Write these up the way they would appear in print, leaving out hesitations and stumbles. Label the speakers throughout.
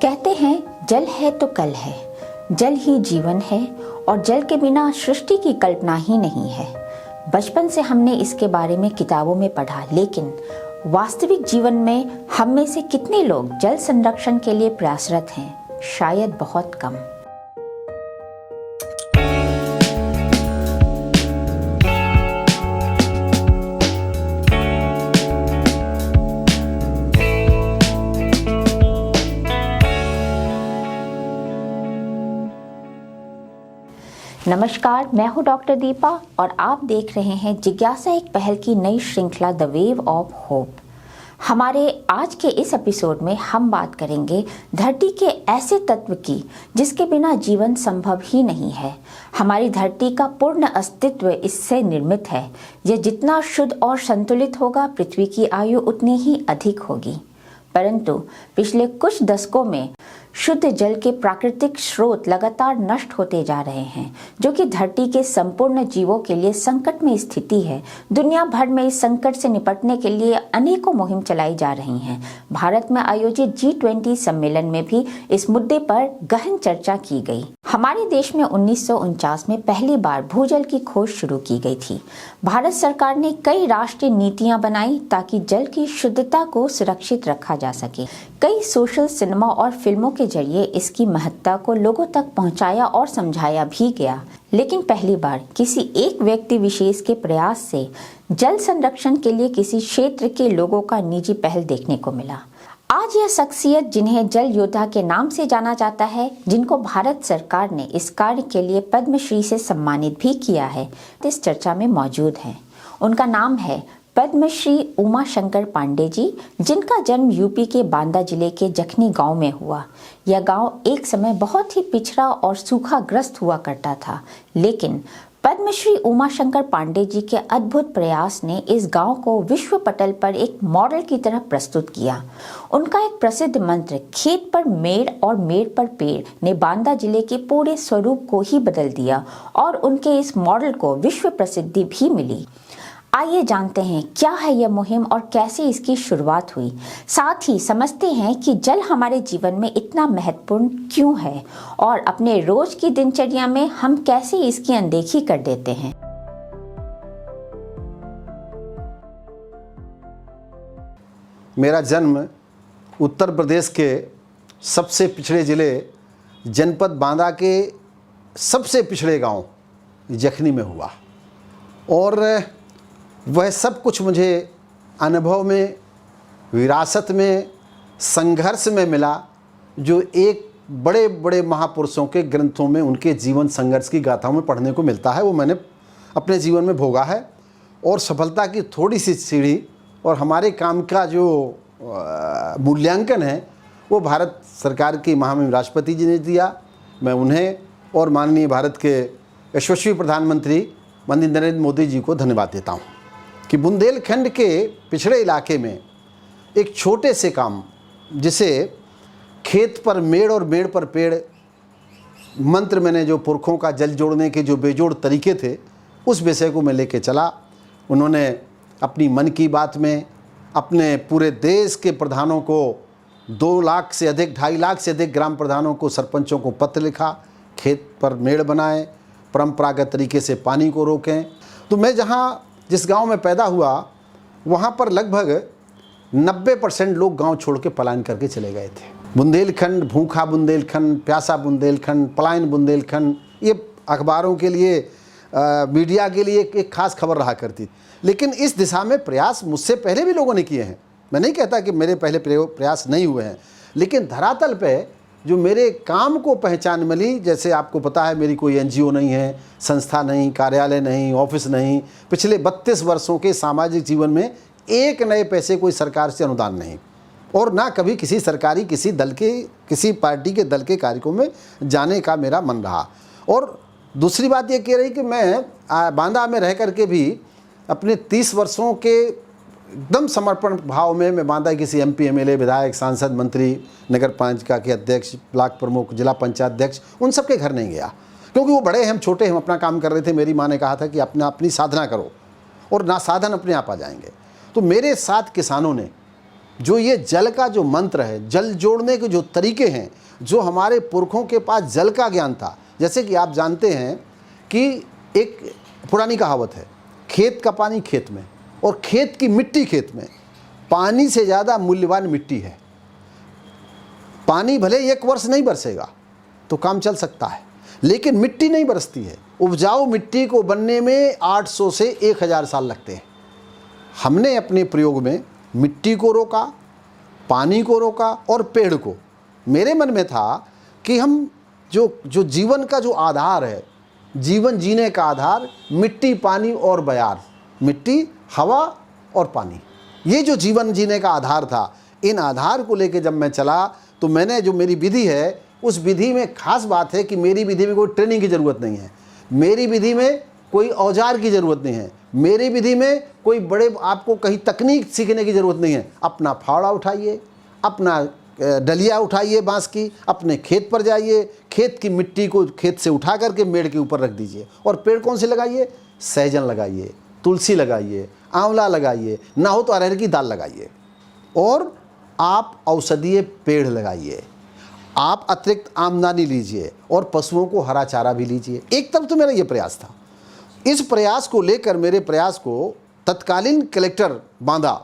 Speaker 1: कहते हैं जल है तो कल है, जल ही जीवन है और जल के बिना सृष्टि की कल्पना ही नहीं है। बचपन से हमने इसके बारे में किताबों में पढ़ा, लेकिन वास्तविक जीवन में हम में से कितने लोग जल संरक्षण के लिए प्रयासरत हैं? शायद बहुत कम। नमस्कार, मैं हूं डॉक्टर दीपा और आप देख रहे हैं जिज्ञासा एक पहल की नई श्रृंखला द वेव ऑफ होप। हमारे आज के इस एपिसोड में हम बात करेंगे धरती के ऐसे तत्व की जिसके बिना जीवन संभव ही नहीं है। हमारी धरती का पूर्ण अस्तित्व इससे निर्मित है। यह जितना शुद्ध और संतुलित होगा, पृथ्वी की आयु उतनी ही अधिक होगी। परंतु पिछले कुछ दशकों में शुद्ध जल के प्राकृतिक स्रोत लगातार नष्ट होते जा रहे हैं, जो कि धरती के संपूर्ण जीवों के लिए संकट में स्थिति है। दुनिया भर में इस संकट से निपटने के लिए अनेकों मुहिम चलाई जा रही हैं। भारत में आयोजित G20 सम्मेलन में भी इस मुद्दे पर गहन चर्चा की गई। हमारे देश में 1949 में पहली बार भूजल की खोज शुरू की गई थी। भारत सरकार ने कई राष्ट्रीय नीतियां बनाई ताकि जल की शुद्धता को सुरक्षित रखा जा सके। कई सोशल सिनेमा और फिल्मों के जरिए इसकी महत्ता को लोगों तक पहुंचाया और समझाया भी गया। लेकिन पहली बार किसी एक व्यक्ति विशेष के प्रयास से जल संरक्षण के लिए किसी क्षेत्र के लोगों का निजी पहल देखने को मिला। आज यह शख्सियत, जिन्हें जल योद्धा के नाम से जाना जाता है, जिनको भारत सरकार ने इस कार्य के लिए पद्मश्री से सम्मानित भी किया है, इस चर्चा में मौजूद हैं। उनका नाम है पद्मश्री उमा शंकर पांडे जी, जिनका जन्म यूपी के बांदा जिले के जखनी गांव में हुआ। यह गांव एक समय बहुत ही पिछड़ा और सूखाग्रस्त हुआ करता था, लेकिन पद्मश्री उमा शंकर पांडे जी के अद्भुत प्रयास ने इस गांव को विश्व पटल पर एक मॉडल की तरह प्रस्तुत किया। उनका एक प्रसिद्ध मंत्र खेत पर मेड़ और मेड़ पर पेड़ ने बांदा जिले के पूरे स्वरूप को ही बदल दिया और उनके इस मॉडल को विश्व प्रसिद्धि भी मिली। आइए जानते हैं क्या है यह मुहिम और कैसे इसकी शुरुआत हुई। साथ ही समझते हैं कि जल हमारे जीवन में इतना महत्वपूर्ण क्यों है और अपने रोज की दिनचर्या में हम कैसे इसकी अनदेखी कर देते हैं।
Speaker 2: मेरा जन्म उत्तर प्रदेश के सबसे पिछड़े जिले जनपद बांदा के सबसे पिछड़े गांव जखनी में हुआ और वह सब कुछ मुझे अनुभव में, विरासत में, संघर्ष में मिला, जो एक बड़े बड़े महापुरुषों के ग्रंथों में उनके जीवन संघर्ष की गाथाओं में पढ़ने को मिलता है। वो मैंने अपने जीवन में भोगा है और सफलता की थोड़ी सी सीढ़ी और हमारे काम का जो मूल्यांकन है वो भारत सरकार की महामहिम राष्ट्रपति जी ने दिया। मैं उन्हें और माननीय भारत के यशस्वी प्रधानमंत्री माननीय नरेंद्र मोदी जी को धन्यवाद देता हूँ कि बुंदेलखंड के पिछड़े इलाके में एक छोटे से काम, जिसे खेत पर मेड़ और मेड़ पर पेड़ मंत्र, मैंने जो पुरखों का जल जोड़ने के जो बेजोड़ तरीके थे, उस विषय को मैं लेके चला। उन्होंने अपनी मन की बात में अपने पूरे देश के प्रधानों को 2 लाख से अधिक, 2.5 लाख से अधिक ग्राम प्रधानों को, सरपंचों को पत्र लिखा, खेत पर मेड़ बनाएं, परंपरागत तरीके से पानी को रोकें। तो मैं जिस गांव में पैदा हुआ वहां पर लगभग 90% लोग गांव छोड़ के पलायन करके चले गए थे। बुंदेलखंड, भूखा बुंदेलखंड, प्यासा बुंदेलखंड, पलायन बुंदेलखंड, ये अखबारों के लिए, मीडिया के लिए एक खास खबर रहा करती। लेकिन इस दिशा में प्रयास मुझसे पहले भी लोगों ने किए हैं। मैं नहीं कहता कि मेरे पहले प्रयास नहीं हुए हैं, लेकिन धरातल पे जो मेरे काम को पहचान मिली, जैसे आपको पता है मेरी कोई NGO नहीं है, संस्था नहीं, कार्यालय नहीं, ऑफिस नहीं, पिछले 32 वर्षों के सामाजिक जीवन में एक नए पैसे कोई सरकार से अनुदान नहीं और ना कभी किसी सरकारी किसी दल के, किसी पार्टी के दल के कार्यक्रम में जाने का मेरा मन रहा। और दूसरी बात ये कह रही कि मैं बांदा में रह करके भी अपने 30 वर्षों के एकदम समर्पण भाव में मैं बांदा किसी MP, MLA, विधायक, सांसद, मंत्री, नगर पालिका के अध्यक्ष, ब्लॉक प्रमुख, जिला पंचायत अध्यक्ष, उन सब के घर नहीं गया, क्योंकि वो बड़े, हम छोटे, हम अपना काम कर रहे थे। मेरी माँ ने कहा था कि अपनी साधना करो और ना साधन अपने आप आ जाएंगे। तो मेरे साथ किसानों ने जो ये जल का जो मंत्र है, जल जोड़ने के जो तरीके हैं, जो हमारे पुरखों के पास जल का ज्ञान था। जैसे कि आप जानते हैं कि एक पुरानी कहावत है, खेत का पानी खेत में और खेत की मिट्टी खेत में। पानी से ज़्यादा मूल्यवान मिट्टी है। पानी भले 1 वर्ष नहीं बरसेगा तो काम चल सकता है, लेकिन मिट्टी नहीं बरसती है। उपजाऊ मिट्टी को बनने में 800 से 1000 साल लगते हैं। हमने अपने प्रयोग में मिट्टी को रोका, पानी को रोका और पेड़ को। मेरे मन में था कि हम जो जीवन का जो आधार है, जीवन जीने का आधार मिट्टी, पानी और बयार, मिट्टी, हवा और पानी, ये जो जीवन जीने का आधार था, इन आधार को लेके जब मैं चला तो मैंने जो मेरी विधि है, उस विधि में खास बात है कि मेरी विधि में कोई ट्रेनिंग की ज़रूरत नहीं है, मेरी विधि में कोई औजार की ज़रूरत नहीं है, मेरी विधि में कोई बड़े आपको कहीं तकनीक सीखने की ज़रूरत नहीं है। अपना फावड़ा उठाइए, अपना डलिया उठाइए बांस की, अपने खेत पर जाइए, खेत की मिट्टी को खेत से उठा करके मेड़ के ऊपर रख दीजिए। और पेड़ कौन से लगाइए? सहजन लगाइए, तुलसी लगाइए, आंवला लगाइए, ना हो तो अरहर की दाल लगाइए, और आप औषधीय पेड़ लगाइए। आप अतिरिक्त आमदनी लीजिए और पशुओं को हरा चारा भी लीजिए। एक तरफ तो मेरा ये प्रयास था। इस प्रयास को लेकर, मेरे प्रयास को तत्कालीन कलेक्टर बांदा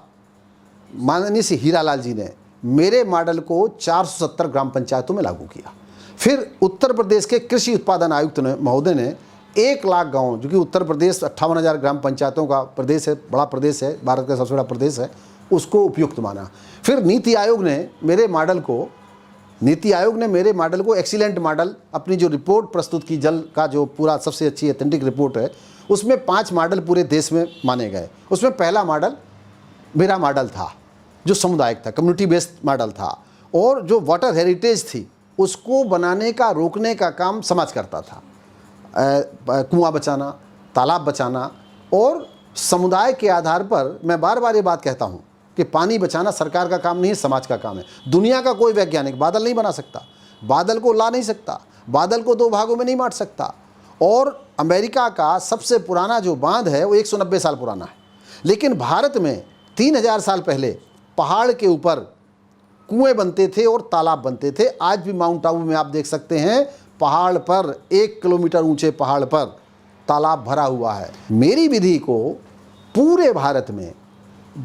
Speaker 2: माननीय श्री हीरालाल जी ने मेरे मॉडल को 470 ग्राम पंचायतों में लागू किया। फिर उत्तर प्रदेश के कृषि उत्पादन आयुक्त महोदय ने 1 लाख गाँव, जो कि उत्तर प्रदेश 58,000 ग्राम पंचायतों का प्रदेश है, बड़ा प्रदेश है, भारत का सबसे बड़ा प्रदेश है, उसको उपयुक्त माना। फिर नीति आयोग ने मेरे मॉडल को एक्सीलेंट मॉडल, अपनी जो रिपोर्ट प्रस्तुत की, जल का जो पूरा सबसे अच्छी ऑथेंटिक रिपोर्ट है, उसमें 5 मॉडल पूरे देश में माने गए। उसमें पहला मॉडल मेरा मॉडल था, जो सामुदायिक था, कम्युनिटी बेस्ड मॉडल था, और जो वाटर हेरिटेज थी उसको बनाने का, रोकने का काम समाज करता था। कुआं बचाना, तालाब बचाना, और समुदाय के आधार पर मैं बार बार ये बात कहता हूँ कि पानी बचाना सरकार का काम नहीं है, समाज का काम है। दुनिया का कोई वैज्ञानिक बादल नहीं बना सकता, बादल को ला नहीं सकता, बादल को 2 भागों में नहीं बांट सकता। और अमेरिका का सबसे पुराना जो बांध है वो 190 साल पुराना है, लेकिन भारत में 3000 साल पहले पहाड़ के ऊपर कुएं बनते थे और तालाब बनते थे। आज भी माउंट आबू में आप देख सकते हैं, पहाड़ पर 1 किलोमीटर ऊंचे पहाड़ पर तालाब भरा हुआ है। मेरी विधि को पूरे भारत में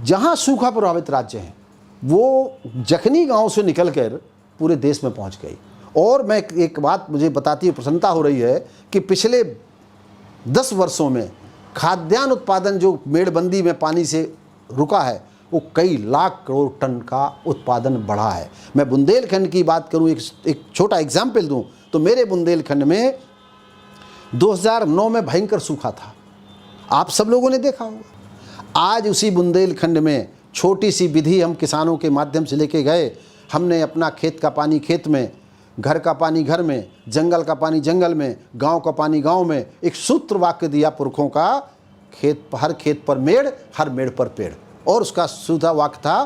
Speaker 2: जहां सूखा प्रभावित राज्य हैं, वो जखनी गांव से निकलकर पूरे देश में पहुंच गई। और मैं एक बात मुझे बताती है, प्रसन्नता हो रही है कि पिछले 10 वर्षों में खाद्यान्न उत्पादन जो मेड़बंदी में पानी से रुका है, वो कई लाख करोड़ टन का उत्पादन बढ़ा है। मैं बुंदेलखंड की बात करूं, एक छोटा एग्जाम्पल दूं तो मेरे बुंदेलखंड में 2009 में भयंकर सूखा था, आप सब लोगों ने देखा होगा। आज उसी बुंदेलखंड में छोटी सी विधि हम किसानों के माध्यम से लेके गए। हमने अपना खेत का पानी खेत में, घर का पानी घर में, जंगल का पानी जंगल में, गांव का पानी गांव में। एक सूत्र वाक्य दिया पुरखों का, हर खेत पर मेड़, हर मेड़ पर पेड़। और उसका सीधा वाक्य था,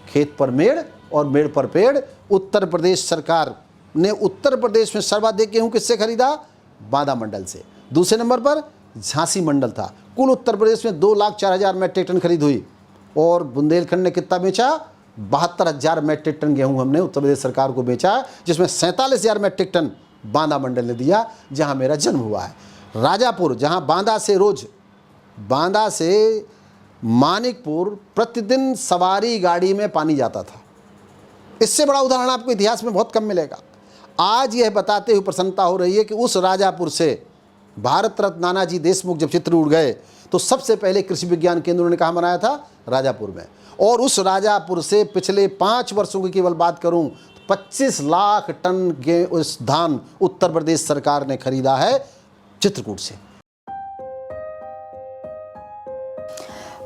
Speaker 2: खेत पर मेड़ और मेड़ पर पेड़। उत्तर प्रदेश सरकार ने उत्तर प्रदेश में सर्वाधिक गेहूं किससे खरीदा? बांदा मंडल से। दूसरे नंबर पर झांसी मंडल था। कुल उत्तर प्रदेश में 2,04,000 मेट्रिक टन खरीद हुई, और बुंदेलखंड ने कितना बेचा? 72,000 मेट्रिक टन गेहूं हमने उत्तर प्रदेश सरकार को बेचा, जिसमें 47,000 मेट्रिक टन बांदा मंडल ने दिया, जहां मेरा जन्म हुआ है। राजापुर, जहां बांदा से मानिकपुर प्रतिदिन सवारी गाड़ी में पानी जाता था। इससे बड़ा उदाहरण आपको इतिहास में बहुत कम मिलेगा। आज यह बताते हुए प्रसन्नता हो रही है कि उस राजापुर से भारत रत्न नानाजी देशमुख जब चित्रकूट गए तो सबसे पहले कृषि विज्ञान केंद्र उन्होंने कहाँ बनाया था? राजापुर में। और उस राजापुर से पिछले 5 वर्षों की केवल बात करूं, 25 लाख टन उस धान उत्तर प्रदेश सरकार ने खरीदा है चित्रकूट से।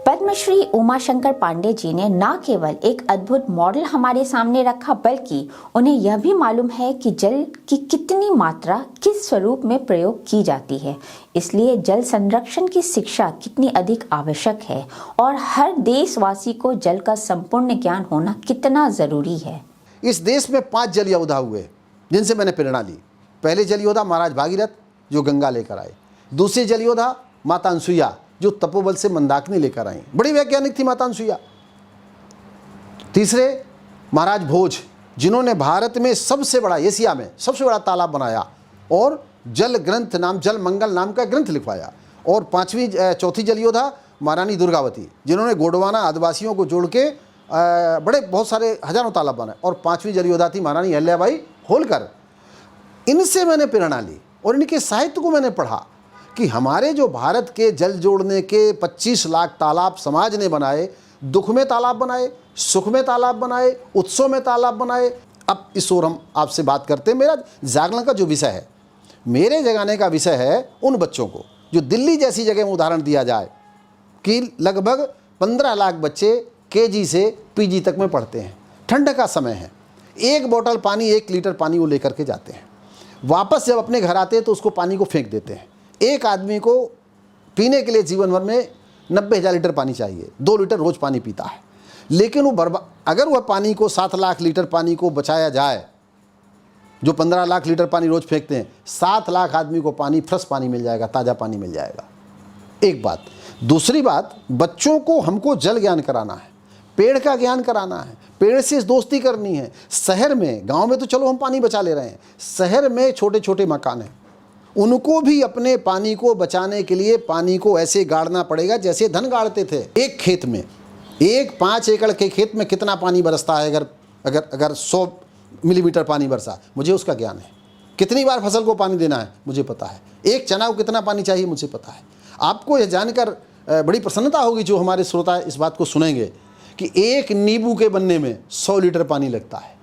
Speaker 1: पद्मश्री उमाशंकर पांडे जी ने न केवल एक अद्भुत मॉडल हमारे सामने रखा, बल्कि उन्हें यह भी मालूम है कि जल की कितनी मात्रा किस स्वरूप में प्रयोग की जाती है। इसलिए जल संरक्षण की शिक्षा कितनी अधिक आवश्यक है और हर देशवासी को जल का संपूर्ण ज्ञान होना कितना जरूरी है।
Speaker 2: इस देश में 5 जल योद्धा हुए जिनसे मैंने प्रेरणा ली। पहले जल योद्धा महाराज भागीरथ, जो गंगा लेकर आए। दूसरी जल योद्धा माता अनसुईया, जो तपोबल से मंदाकिनी लेकर आई, बड़ी वैज्ञानिक थी माता अनसुईया। तीसरे महाराज भोज, जिन्होंने भारत में सबसे बड़ा, एशिया में सबसे बड़ा तालाब बनाया और जल ग्रंथ नाम, जल मंगल नाम का ग्रंथ लिखवाया। और चौथी जल योद्धा महारानी दुर्गावती, जिन्होंने गोंडवाना आदिवासियों को जोड़ के बड़े बहुत सारे हजारों तालाब बनाए। और 5वीं जल योद्धा थी महारानी अहिल्याबाई होलकर। इनसे मैंने प्रेरणा ली और इनके साहित्य को मैंने पढ़ा कि हमारे जो भारत के जल जोड़ने के 25 लाख तालाब समाज ने बनाए, दुख में तालाब बनाए, सुख में तालाब बनाए, उत्सव में तालाब बनाए। अब इस ओर हम आपसे बात करते हैं। मेरा जागरण का जो विषय है, मेरे जगाने का विषय है उन बच्चों को जो दिल्ली जैसी जगह में उदाहरण दिया जाए कि लगभग 15 लाख बच्चे केजी से पीजी तक में पढ़ते हैं। ठंड का समय है, 1 बोतल पानी, 1 लीटर पानी वो लेकर के जाते हैं। वापस जब अपने घर आते हैं तो उसको पानी को फेंक देते हैं। एक आदमी को पीने के लिए जीवन भर में 90,000 लीटर पानी चाहिए, 2 लीटर रोज़ पानी पीता है। लेकिन वो अगर वह पानी को 7 लाख लीटर पानी को बचाया जाए, जो 15 लाख लीटर पानी रोज़ फेंकते हैं, 7 लाख आदमी को पानी, फ्रेश पानी मिल जाएगा, ताज़ा पानी मिल जाएगा। एक बात। दूसरी बात, बच्चों को हमको जल ज्ञान कराना है, पेड़ का ज्ञान कराना है, पेड़ से दोस्ती करनी है। शहर में, गांव में तो चलो हम पानी बचा ले रहे हैं, शहर में छोटे छोटे मकान हैं, उनको भी अपने पानी को बचाने के लिए पानी को ऐसे गाड़ना पड़ेगा जैसे धन गाड़ते थे। एक खेत में, 5 एकड़ के खेत में कितना पानी बरसता है, अगर 100 मिलीमीटर पानी बरसा, मुझे उसका ज्ञान है। कितनी बार फसल को पानी देना है मुझे पता है। एक चना को कितना पानी चाहिए मुझे पता है। आपको यह जानकर बड़ी प्रसन्नता होगी, जो हमारे श्रोता इस बात को सुनेंगे, कि 1 नींबू के बनने में 100 लीटर पानी लगता है,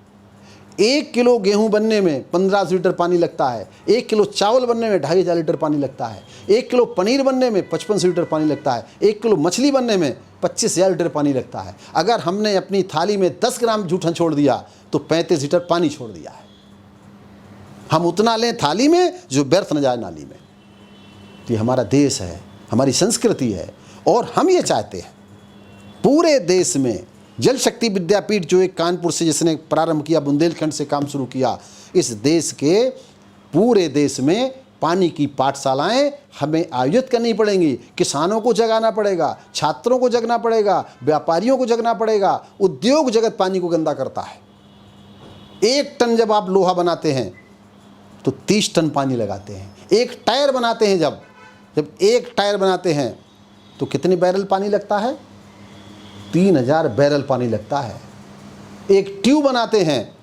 Speaker 2: 1 किलो गेहूं बनने में 1500 लीटर पानी लगता है, 1 किलो चावल बनने में 2500 लीटर पानी लगता है, 1 किलो पनीर बनने में 5500 लीटर पानी लगता है, 1 किलो मछली बनने में 25,000 लीटर पानी लगता है। अगर हमने अपनी थाली में 10 ग्राम जूठन छोड़ दिया तो 35 लीटर पानी छोड़ दिया है। हम उतना लें थाली में जो व्यर्थ न जाए नाली में। ये हमारा देश है, हमारी संस्कृति है, और हम ये चाहते हैं पूरे देश में जल शक्ति विद्यापीठ, जो एक कानपुर से जिसने प्रारंभ किया, बुंदेलखंड से काम शुरू किया, इस देश के पूरे देश में पानी की पाठशालाएं हमें आयोजित करनी पड़ेंगी। किसानों को जगाना पड़ेगा, छात्रों को जगना पड़ेगा, व्यापारियों को जगना पड़ेगा। उद्योग जगत पानी को गंदा करता है। 1 टन जब आप लोहा बनाते हैं तो 30 टन पानी लगाते हैं। 1 टायर बनाते हैं, जब 1 टायर बनाते हैं तो कितने बैरल पानी लगता है? 3000 बैरल पानी लगता है। 1 ट्यूब बनाते हैं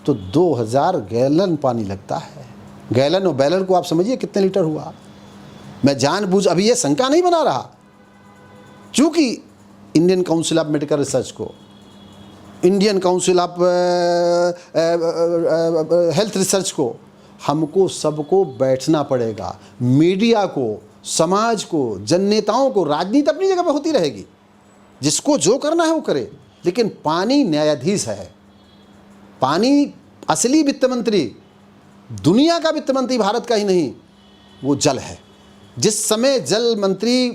Speaker 2: तो 2000 गैलन पानी लगता है। गैलन और बैरल को आप समझिए कितने लीटर हुआ। मैं जानबूझ अभी ये शंका नहीं बना रहा, चूंकि Indian Council of Medical Research को, Indian Council of Health Research को, हमको सबको बैठना पड़ेगा। मीडिया को, समाज को, जननेताओं को। राजनीति अपनी जगह पर होती रहेगी, जिसको जो करना है वो करे, लेकिन पानी न्यायाधीश है। पानी असली वित्त मंत्री, दुनिया का वित्त मंत्री भारत का ही नहीं, वो जल है। जिस समय जल मंत्री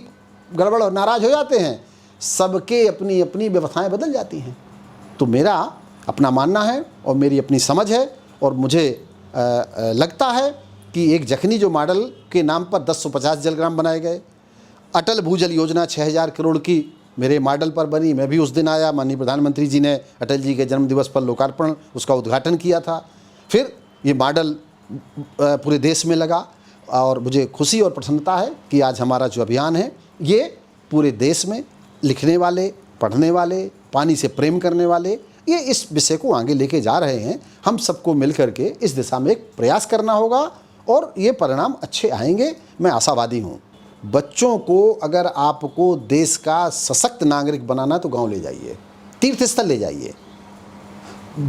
Speaker 2: गड़बड़ और नाराज हो जाते हैं, सबके अपनी अपनी व्यवस्थाएं बदल जाती हैं। तो मेरा अपना मानना है और मेरी अपनी समझ है, और मुझे लगता है कि एक जखनी जो मॉडल के नाम पर 1050 जलग्राम बनाए गए, अटल भूजल योजना 6000 करोड़ की मेरे मॉडल पर बनी। मैं भी उस दिन आया, माननीय प्रधानमंत्री जी ने अटल जी के जन्मदिवस पर लोकार्पण, उसका उद्घाटन किया था। फिर ये मॉडल पूरे देश में लगा, और मुझे खुशी और प्रसन्नता है कि आज हमारा जो अभियान है, ये पूरे देश में लिखने वाले, पढ़ने वाले, पानी से प्रेम करने वाले, ये इस विषय को आगे लेके जा रहे हैं। हम सबको मिल करके इस दिशा में एक प्रयास करना होगा, और ये परिणाम अच्छे आएंगे, मैं आशावादी हूँ। बच्चों को अगर आपको देश का सशक्त नागरिक बनाना, तो गांव ले जाइए, तीर्थ स्थल ले जाइए,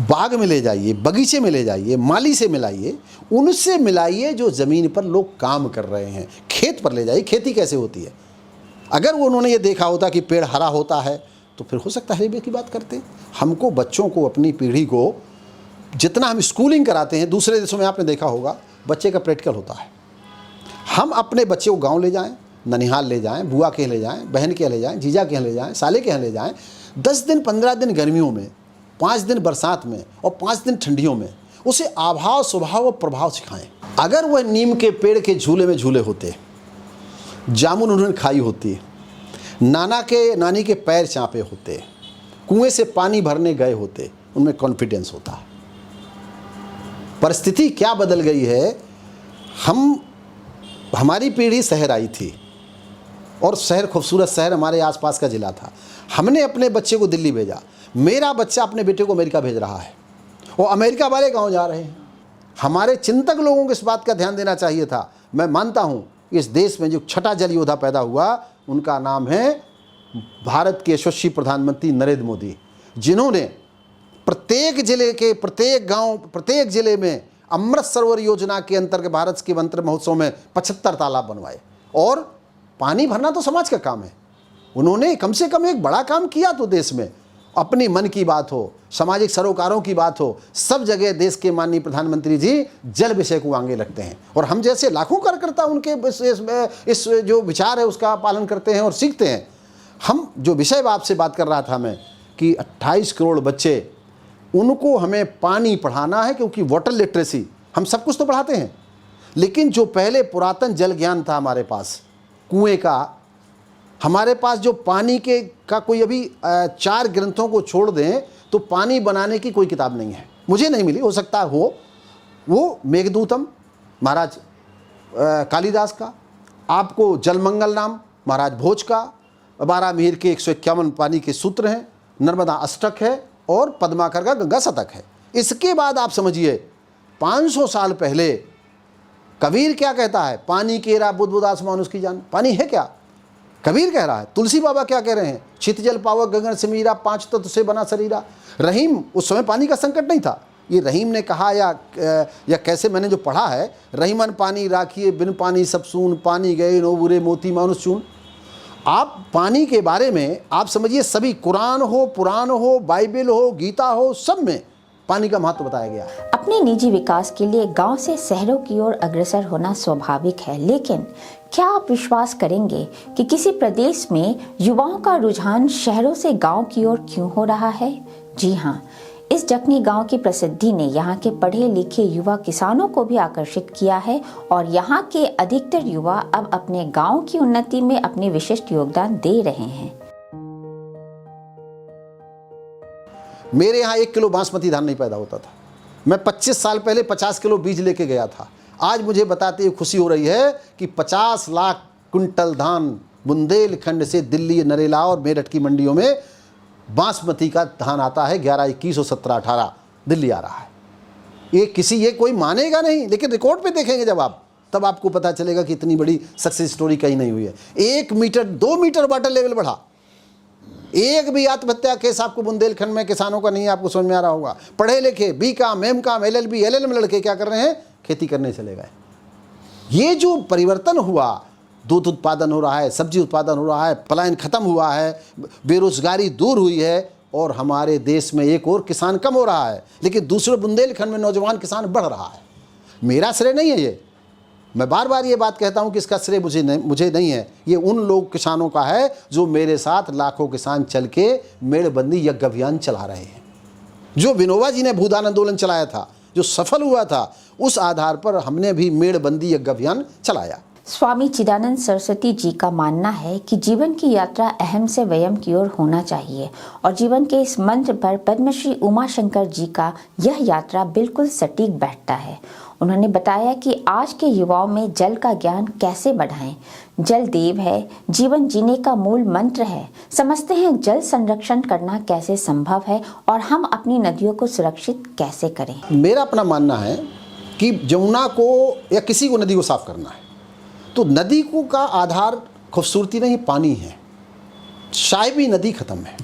Speaker 2: बाग में ले जाइए, बगीचे में ले जाइए, माली से मिलाइए, उनसे मिलाइए जो ज़मीन पर लोग काम कर रहे हैं। खेत पर ले जाइए, खेती कैसे होती है। अगर वो उन्होंने ये देखा होता कि पेड़ हरा होता है, तो फिर हो सकता है की बात करते। हमको बच्चों को, अपनी पीढ़ी को, जितना हम स्कूलिंग कराते हैं, दूसरे देशों में आपने देखा होगा बच्चे का प्रैक्टिकल होता है। हम अपने बच्चे को गांव ले जाएं, ननिहाल ले जाएं, बुआ के यहाँ ले जाएं, बहन के यहाँ ले जाएं, जीजा के यहाँ ले जाएं, साले के यहाँ ले जाएं, 10 दिन 15 दिन गर्मियों में, 5 दिन बरसात में और 5 दिन ठंडियों में उसे आभाव, स्वभाव और प्रभाव सिखाएं। अगर वह नीम के पेड़ के झूले में झूले होते, जामुन उन्होंने खाई होती, नानी के पैर चाँपे होते, कुएं से पानी भरने गए होते, उनमें कॉन्फिडेंस होता। परिस्थिति क्या बदल गई है, हमारी पीढ़ी शहर आई थी और शहर खूबसूरत शहर हमारे आसपास का ज़िला था। हमने अपने बच्चे को दिल्ली भेजा, मेरा बच्चा अपने बेटे को अमेरिका भेज रहा है और अमेरिका वाले गांव जा रहे हैं। हमारे चिंतक लोगों को इस बात का ध्यान देना चाहिए था। मैं मानता हूँ इस देश में जो छठा जल योद्धा पैदा हुआ उनका नाम है भारत के यशस्वी प्रधानमंत्री नरेंद्र मोदी, जिन्होंने प्रत्येक जिले के प्रत्येक गांव प्रत्येक जिले में अमृत सरोवर योजना के अंतर्गत भारत के मंत्र महोत्सव में 75 तालाब बनवाए। और पानी भरना तो समाज का काम है, उन्होंने कम से कम एक बड़ा काम किया। तो देश में अपनी मन की बात हो, सामाजिक सरोकारों की बात हो, सब जगह देश के माननीय प्रधानमंत्री जी जल विषय को आगे रखते हैं और हम जैसे लाखों कार्यकर्ता उनके इस जो विचार है उसका पालन करते हैं और सीखते हैं। हम जो विषय आपसे बात कर रहा था मैं कि 28 करोड़ बच्चे, उनको हमें पानी पढ़ाना है, क्योंकि वाटर लिटरेसी हम सब कुछ तो पढ़ाते हैं, लेकिन जो पहले पुरातन जल ज्ञान था हमारे पास कुएं का, हमारे पास जो पानी के का कोई अभी 4 ग्रंथों को छोड़ दें तो पानी बनाने की कोई किताब नहीं है, मुझे नहीं मिली, हो सकता हो वो मेघदूतम महाराज कालिदास का, आपको जलमंगल नाम महाराज भोज का, 12 मिहिर के 151 पानी के सूत्र हैं, नर्मदा अष्टक है और पद्माकर का गंगा शतक है। इसके बाद आप समझिए 500 साल पहले कबीर क्या कहता है, पानी केरा बुध बुध आसमान उसकी जान। पानी है क्या, कबीर कह रहा है। तुलसी बाबा क्या कह रहे हैं, छित जल पावक गगन से मीरा, 5 तत्व से बना शरीरा। रहीम, उस समय पानी का संकट नहीं था, ये रहीम ने कहा या कैसे मैंने जो पढ़ा है, रहीमन पानी राखिए बिन पानी सब सून, पानी गए नो बुरे मोती मानुष चून। आप पानी के बारे में आप समझिए सभी कुरान हो, पुराण हो, बाइबल हो, गीता हो, सब में पानी का महत्व बताया गया।
Speaker 1: अपने निजी विकास के लिए गांव से शहरों की ओर अग्रसर होना स्वाभाविक है, लेकिन क्या आप विश्वास करेंगे कि किसी प्रदेश में युवाओं का रुझान शहरों से गांव की ओर क्यों हो रहा है? जी हाँ, इस जखनी गांव की प्रसिद्धि ने यहाँ के पढ़े लिखे युवा किसानों को भी आकर्षित किया है और यहाँ के अधिकतर युवा अब अपने गांव की उन्नति में अपने विशिष्ट योगदान दे रहे हैं।
Speaker 2: मेरे यहाँ 1 किलो बासमती धान नहीं पैदा होता था, मैं 25 साल पहले 50 किलो बीज लेके गया था। आज मुझे बताते हुए खुशी हो रही है कि 50 लाख कुंटल धान बुंदेलखंड से दिल्ली, नरेला और मेरठ की मंडियों में बासमती का धान आता है। 11, 21 और 17, 18 दिल्ली आ रहा है। ये कोई मानेगा नहीं, लेकिन रिकॉर्ड पे देखेंगे जब आप, तब आपको पता चलेगा कि इतनी बड़ी सक्सेस स्टोरी कहीं नहीं हुई है। 1 मीटर 2 मीटर वाटर लेवल बढ़ा। एक भी आत्महत्या केस आपको बुंदेलखंड में किसानों का नहीं, आपको समझ में आ रहा होगा। पढ़े लिखे BCom, MCom, LLB, LLM लड़के क्या कर रहे हैं, खेती करने चले गए। ये जो परिवर्तन हुआ, दूध उत्पादन हो रहा है, सब्जी उत्पादन हो रहा है, पलायन खत्म हुआ है, बेरोजगारी दूर हुई है और हमारे देश में एक और किसान कम हो रहा है, लेकिन दूसरे बुंदेलखंड में नौजवान किसान बढ़ रहा है। मेरा श्रेय नहीं है ये, मैं बार बार ये बात कहता हूँ कि इसका श्रेय मुझे नहीं है, ये उन लोग किसानों का है जो मेरे साथ लाखों किसान चल के मेड़बंदी यज्ञ अभियान चला रहे हैं। जो विनोबा जी ने भूदान आंदोलन चलाया था, जो सफल हुआ था, उस आधार पर हमने भी मेड़बंदी यज्ञ अभियान चलाया।
Speaker 1: स्वामी चिदानंद सरस्वती जी का मानना है कि जीवन की यात्रा अहम से वयम की ओर होना चाहिए और जीवन के इस मंत्र पर पद्मश्री उमा शंकर जी का यह यात्रा बिल्कुल सटीक बैठता है। उन्होंने बताया कि आज के युवाओं में जल का ज्ञान कैसे बढ़ाएं। जल देव है, जीवन जीने का मूल मंत्र है। समझते हैं जल संरक्षण करना कैसे संभव है और हम अपनी नदियों को सुरक्षित कैसे करें।
Speaker 2: मेरा अपना मानना है कि जमुना को या किसी को नदी को साफ करना है तो नदी को का आधार खूबसूरती नहीं, पानी है। शायबी नदी खत्म है,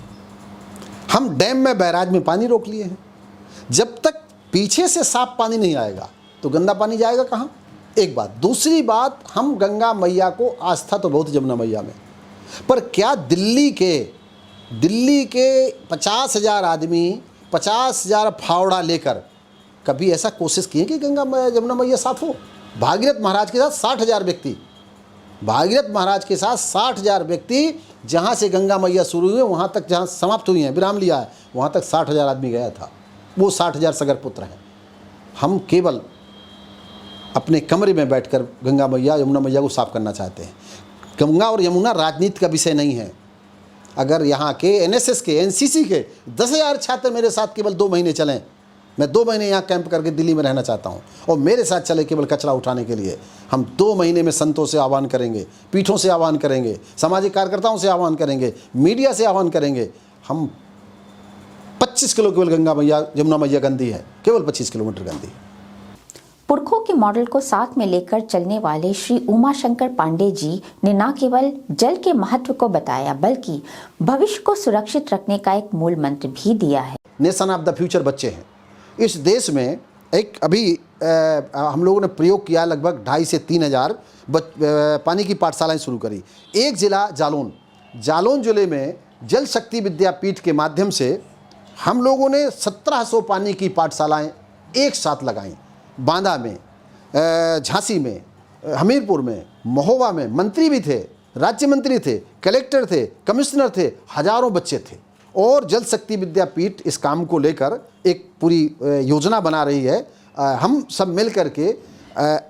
Speaker 2: हम डैम में बैराज में पानी रोक लिए हैं। जब तक पीछे से साफ पानी नहीं आएगा तो गंदा पानी जाएगा कहाँ, एक बात। दूसरी बात, हम गंगा मैया को आस्था तो बहुत जमुना मैया में, पर क्या दिल्ली के 50,000 आदमी 50,000 फावड़ा लेकर कभी ऐसा कोशिश किए कि गंगा जमुना मैया साफ हो? भागीरथ महाराज के साथ 60,000 व्यक्ति, भागीरथ महाराज के साथ 60,000 व्यक्ति, जहाँ से गंगा मैया शुरू हुई वहाँ तक जहाँ समाप्त हुई हैं, विराम लिया है, वहाँ तक 60,000 आदमी गया था। वो 60,000 सगर पुत्र हैं। हम केवल अपने कमरे में बैठकर गंगा मैया यमुना मैया को साफ करना चाहते हैं। गंगा और यमुना राजनीति का विषय नहीं है, अगर यहाँ के एनएसएस के, एनसीसी के 10,000 छात्र मेरे साथ केवल 2 महीने चलें, मैं 2 महीने यहाँ कैंप करके दिल्ली में रहना चाहता हूँ, और मेरे साथ चले केवल कचरा उठाने के लिए, हम 2 महीने में संतों से आह्वान करेंगे, पीठों से आह्वान करेंगे, सामाजिक कार्यकर्ताओं से आह्वान करेंगे, मीडिया से आह्वान करेंगे। हम 25 किलो केवल गंगा मैया, यमुना मैया गंदी है, केवल 25 किलोमीटर गंदी।
Speaker 1: पुरखों के मॉडल को साथ में लेकर चलने वाले श्री उमाशंकर पांडे जी ने न केवल जल के महत्व को बताया, बल्कि भविष्य को सुरक्षित रखने का एक मूल मंत्र भी दिया है।
Speaker 2: नेशन ऑफ द फ्यूचर बच्चे हैं इस देश में। एक अभी हम लोगों ने प्रयोग किया, लगभग 2,500 से 3,000 पानी की पाठशालाएं शुरू करी। एक जिला जालौन जिले में जल शक्ति विद्यापीठ के माध्यम से हम लोगों ने 1700 पानी की पाठशालाएं एक साथ लगाईं। बांदा में, झांसी में, हमीरपुर में, महोबा में मंत्री भी थे, राज्य मंत्री थे, कलेक्टर थे, कमिश्नर थे, हजारों बच्चे थे। और जल शक्ति विद्यापीठ इस काम को लेकर एक पूरी योजना बना रही है। हम सब मिल करके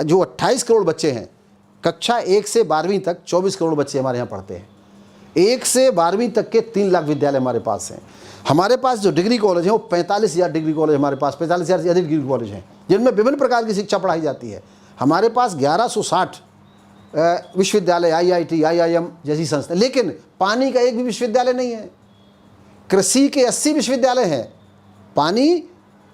Speaker 2: जो 28 करोड़ बच्चे हैं, कक्षा 1 से 12वीं तक 24 करोड़ बच्चे हमारे यहाँ पढ़ते हैं। 1 से 12वीं तक के 3 लाख विद्यालय हमारे पास हैं। हमारे पास जो डिग्री कॉलेज हैं वो 45,000 डिग्री कॉलेज हमारे पास 45,000 से अधिक डिग्री कॉलेज हैं, जिनमें विभिन्न प्रकार की शिक्षा पढ़ाई जाती है। हमारे पास 1160 विश्वविद्यालय, IIT, IIM जैसी संस्था, लेकिन पानी का एक भी विश्वविद्यालय नहीं है। कृषि के 80 विश्वविद्यालय हैं, पानी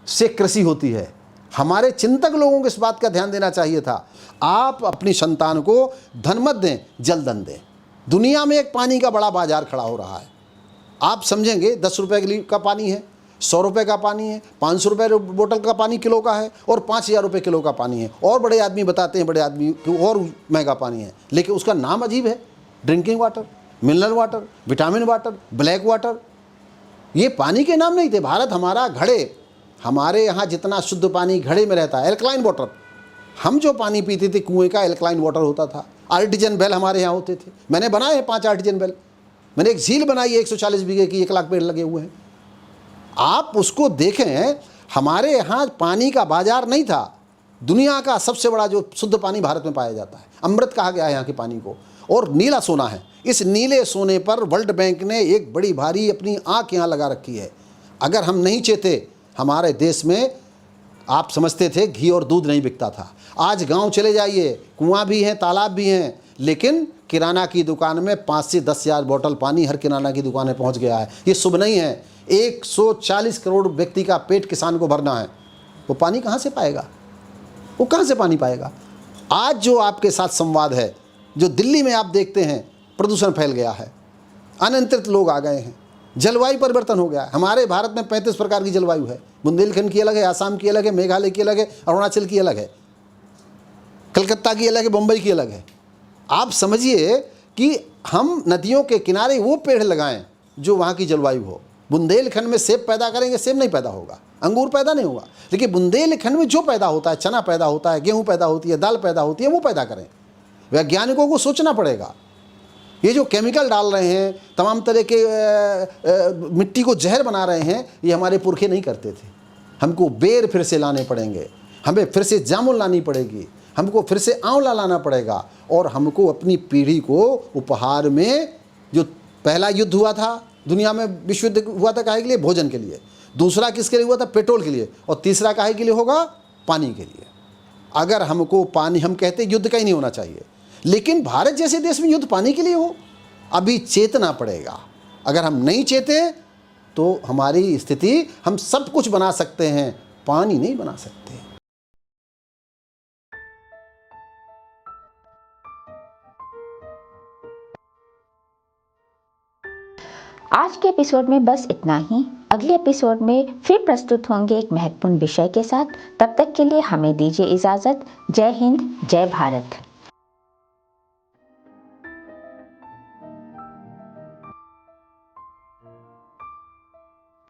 Speaker 2: से कृषि होती है। हमारे चिंतक लोगों को इस बात का ध्यान देना चाहिए था। आप अपनी संतान को धन मत दें, जल धन दें। दुनिया में एक पानी का बड़ा बाजार खड़ा हो रहा है। आप समझेंगे 10 रुपये का पानी है, 100 रुपये का पानी है, 500 रुपये बोतल का पानी किलो का है, और 5,000 रुपये किलो का पानी है। और बड़े आदमी बताते हैं बड़े आदमी कि और महंगा पानी है, लेकिन उसका नाम अजीब है। Drinking water, mineral water, vitamin water, black water, ये पानी के नाम नहीं थे। भारत हमारा घड़े, हमारे यहाँ जितना शुद्ध पानी घड़े में रहता है, एल्कलाइन वाटर। हम जो पानी पीते थे कुएं का एल्कलाइन वाटर होता था। आर्टिजन बेल हमारे यहाँ होते थे। मैंने बनाए हैं 5 आर्टिजन बेल। मैंने एक झील बनाई है 140 बीघे की, 1 लाख पेड़ लगे हुए हैं। आप उसको देखें, हमारे यहाँ पानी का बाजार नहीं था। दुनिया का सबसे बड़ा जो शुद्ध पानी भारत में पाया जाता है, अमृत कहा गया है यहाँ के पानी को, और नीला सोना है। इस नीले सोने पर वर्ल्ड बैंक ने एक बड़ी भारी अपनी आंख यहाँ लगा रखी है। अगर हम नहीं चेते, हमारे देश में आप समझते थे घी और दूध नहीं बिकता था। आज गांव चले जाइए, कुआं भी हैं, तालाब भी हैं, लेकिन किराना की दुकान में 5 से 10,000 बोतल पानी हर किराना की दुकान में पहुंच गया है। ये शुभ नहीं है। 140 करोड़ व्यक्ति का पेट किसान को भरना है, वो पानी कहाँ से पाएगा? वो कहाँ से पानी पाएगा? आज जो आपके साथ संवाद है, जो दिल्ली में आप देखते हैं, प्रदूषण फैल गया है, अनियंत्रित लोग आ गए हैं, जलवायु परिवर्तन हो गया है। हमारे भारत में 35 प्रकार की जलवायु है। बुंदेलखंड की अलग है, आसाम की अलग है, मेघालय की अलग है, अरुणाचल की अलग है, कलकत्ता की अलग है, मुंबई की अलग है। आप समझिए कि हम नदियों के किनारे वो पेड़ लगाएं जो वहाँ की जलवायु हो। बुंदेलखंड में सेब पैदा करेंगे, सेब नहीं पैदा होगा, अंगूर पैदा नहीं होगा, लेकिन बुंदेलखंड में जो पैदा होता है, चना पैदा होता है, गेहूँ पैदा होती है, दाल पैदा होती है, वो पैदा करें। वैज्ञानिकों को सोचना पड़ेगा। ये जो केमिकल डाल रहे हैं, तमाम तरह के मिट्टी को जहर बना रहे हैं, ये हमारे पुरखे नहीं करते थे। हमको बेर फिर से लाने पड़ेंगे, हमें फिर से जामुन लानी पड़ेगी, हमको फिर से आंवला लाना पड़ेगा, और हमको अपनी पीढ़ी को उपहार में, जो पहला युद्ध हुआ था दुनिया में, विश्व युद्ध हुआ था काहे के लिए? भोजन के लिए। दूसरा किसके लिए हुआ था? पेट्रोल के लिए। और तीसरा काहे के लिए होगा? पानी के लिए। अगर हमको पानी, हम कहते युद्ध का ही नहीं होना चाहिए, लेकिन भारत जैसे देश में युद्ध पानी के लिए हो, अभी चेतना पड़ेगा। अगर हम नहीं चेते तो हमारी स्थिति, हम सब कुछ बना सकते हैं, पानी नहीं बना सकते।
Speaker 1: आज के एपिसोड में बस इतना ही। अगले एपिसोड में फिर प्रस्तुत होंगे एक महत्वपूर्ण विषय के साथ। तब तक के लिए हमें दीजिए इजाजत। जय हिंद, जय भारत।